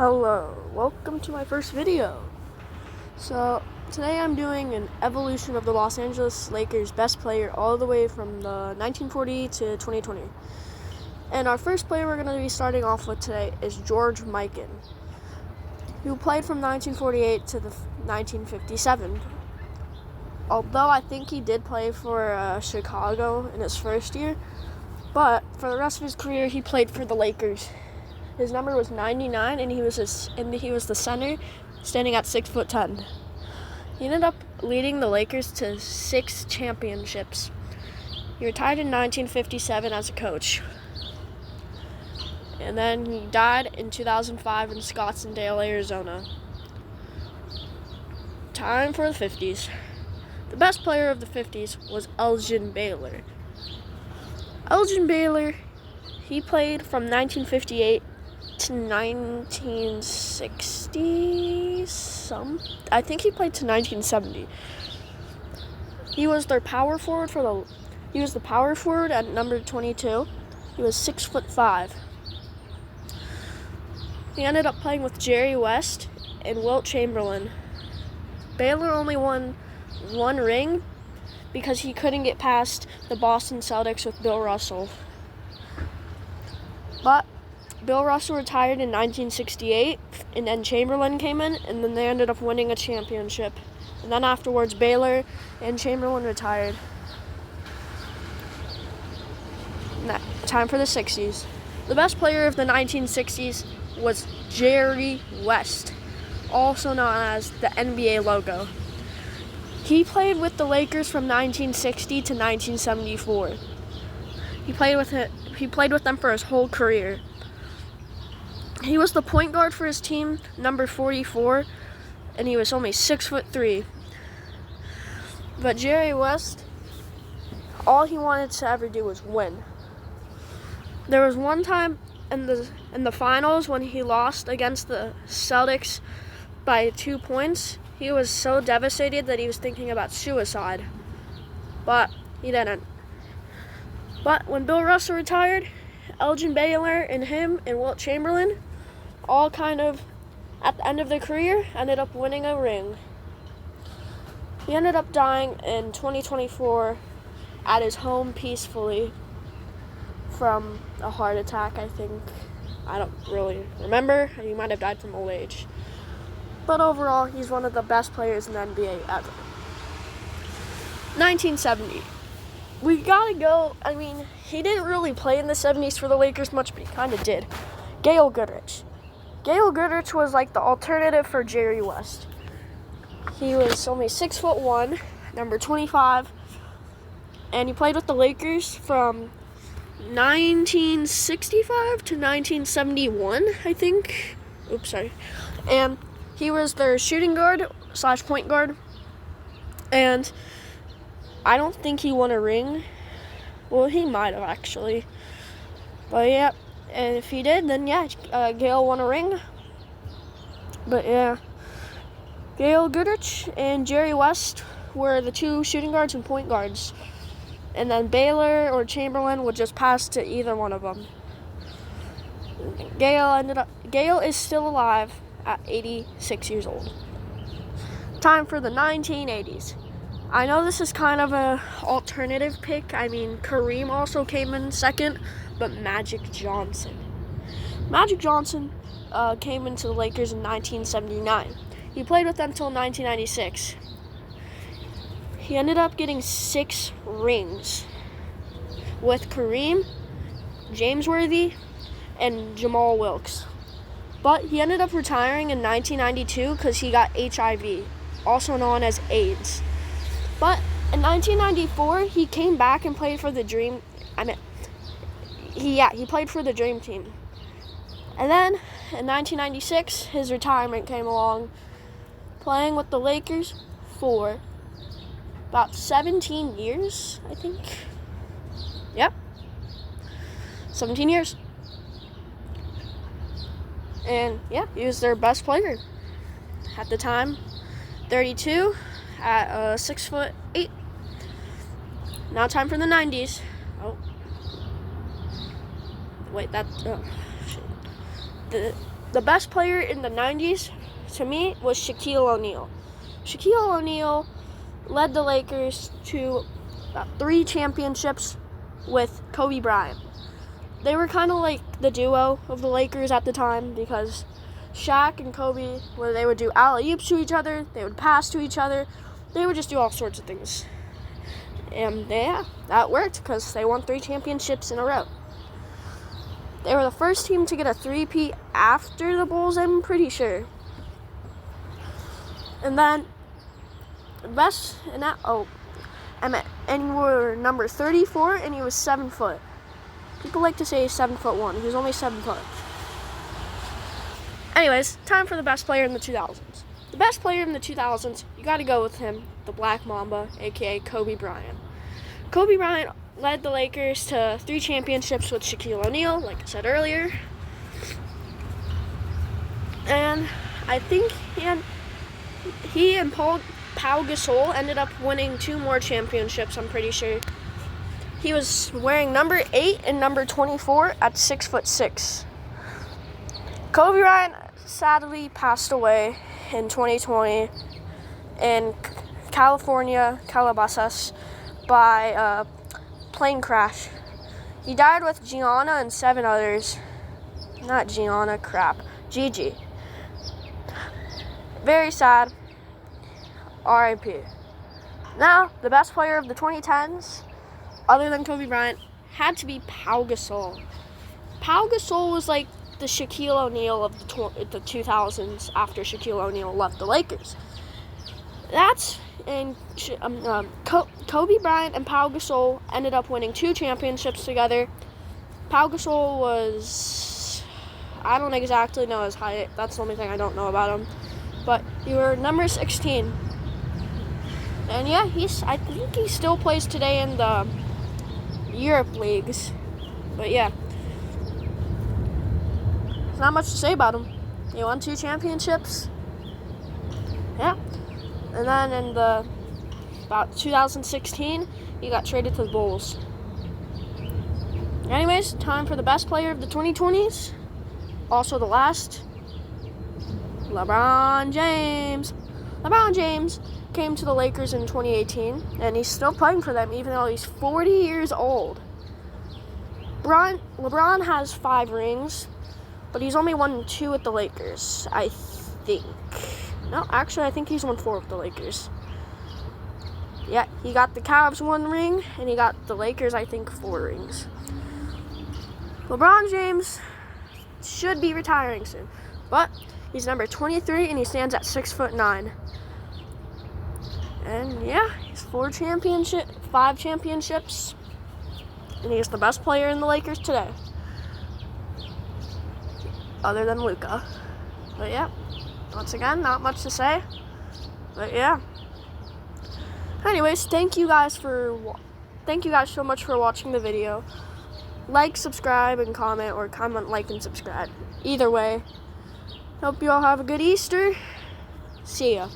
Hello, welcome to my first video. So today I'm doing an evolution of the Los Angeles Lakers best player all the way from the 1940 to 2020. And our first player we're going to be starting off with today is George Mikan, who played from 1948 to the 1957. Although I think he did play for Chicago in his first year, but for the rest of his career he played for the Lakers. His number was 99, and he was the center, standing at 6'10". He ended up leading the Lakers to 6 championships. He retired in 1957 as a coach, and then he died in 2005 in Scottsdale, Arizona. Time for the 50s. The best player of the 50s was Elgin Baylor. Elgin Baylor, he played from 1958 to 1960 I think he played to 1970. He was their power forward he was the power forward at number 22. He was 6'5". He ended up playing with Jerry West and Wilt Chamberlain. Baylor only won 1 ring because he couldn't get past the Boston Celtics with Bill Russell. But Bill Russell retired in 1968, and then Chamberlain came in, and then they ended up winning a championship. And then afterwards, Baylor and Chamberlain retired. Time for the 60s. The best player of the 1960s was Jerry West, also known as the NBA logo. He played with the Lakers from 1960 to 1974. He played with them for his whole career. He was the point guard for his team, number 44, and he was only 6'3". But Jerry West, all he wanted to ever do was win. There was one time in the finals when he lost against the Celtics by 2 points. He was so devastated that he was thinking about suicide, but he didn't. But when Bill Russell retired, Elgin Baylor and him and Wilt Chamberlain, all kind of at the end of their career, ended up winning a ring. He ended up dying in 2024 at his home peacefully from a heart attack, I think. I don't really remember. He might have died from old age. But overall, he's one of the best players in the NBA ever. 1970. We gotta go. I mean, he didn't really play in the 70s for the Lakers much, but he kind of did. Gail Goodrich. Gail Goodrich was like the alternative for Jerry West. He was only 6'1", number 25, and he played with the Lakers from 1965 to 1971, I think. And he was their shooting guard / point guard, and I don't think he won a ring. Well, he might have actually. But yeah, and if he did, then yeah, Gail won a ring. But yeah, Gail Goodrich and Jerry West were the 2 shooting guards and point guards. And then Baylor or Chamberlain would just pass to either one of them. Gail is still alive at 86 years old. Time for the 1980s. I know this is kind of an alternative pick. I mean, Kareem also came in second, but Magic Johnson. Magic Johnson came into the Lakers in 1979. He played with them until 1996. He ended up getting 6 rings with Kareem, James Worthy, and Jamal Wilkes. But he ended up retiring in 1992 because he got HIV, also known as AIDS. But in 1994, he came back and played for the Dream. He played for the Dream Team. And then in 1996, his retirement came along, playing with the Lakers for about 17 years, I think. Yep, 17 years. And yeah, he was their best player at the time. 32 at 6'8". Now time for the 90s. Oh, wait, shit. the best player in the 90s to me was Shaquille O'Neal. Shaquille O'Neal led the Lakers to about 3 championships with Kobe Bryant. They were kind of like the duo of the Lakers at the time because Shaq and Kobe, where they would do alley-oops to each other, they would pass to each other, they would just do all sorts of things. And yeah, that worked because they won 3 championships in a row. They were the first team to get a three-peat after the Bulls, I'm pretty sure. And then, best in that, and you were number 34, and he was 7 foot. People like to say he's 7'1". He was only 7 foot. Anyways, time for the best player in the 2000s. The best player in the 2000s, you got to go with him, the Black Mamba, aka Kobe Bryant. Kobe Bryant led the Lakers to 3 championships with Shaquille O'Neal, like I said earlier. And I think he and Pau Gasol ended up winning 2 more championships, I'm pretty sure. He was wearing number 8 and number 24 at 6'6". Kobe Bryant sadly passed away in 2020 in California, Calabasas, by a plane crash. He died with Gianna and 7 others. Not Gianna, Gigi. Very sad. R.I.P. Now, the best player of the 2010s, other than Kobe Bryant, had to be Pau Gasol. Pau Gasol was like the Shaquille O'Neal of the 2000s after Shaquille O'Neal left the Lakers. Kobe Bryant and Pau Gasol ended up winning 2 championships together. Pau Gasol was, I don't exactly know his height. That's the only thing I don't know about him. But he were number 16. And yeah, I think he still plays today in the Europe leagues. But yeah, there's not much to say about him. He won 2 championships. Yeah. And then in about 2016, he got traded to the Bulls. Anyways, time for the best player of the 2020s. Also the last, LeBron James. LeBron James came to the Lakers in 2018, and he's still playing for them even though he's 40 years old. LeBron has 5 rings, but he's only won 2 with the Lakers, I think. No, actually, I think he's won 4 with the Lakers. Yeah, he got the Cavs 1 ring, and he got the Lakers, I think, 4 rings. LeBron James should be retiring soon, but he's number 23, and he stands at 6'9". And yeah, he's 5 championships, and he's the best player in the Lakers today, other than Luka. But yeah, once again, not much to say. But yeah. Anyways, thank you guys so much for watching the video. Like, subscribe, and comment, or comment, like, and subscribe. Either way, hope you all have a good Easter. See ya.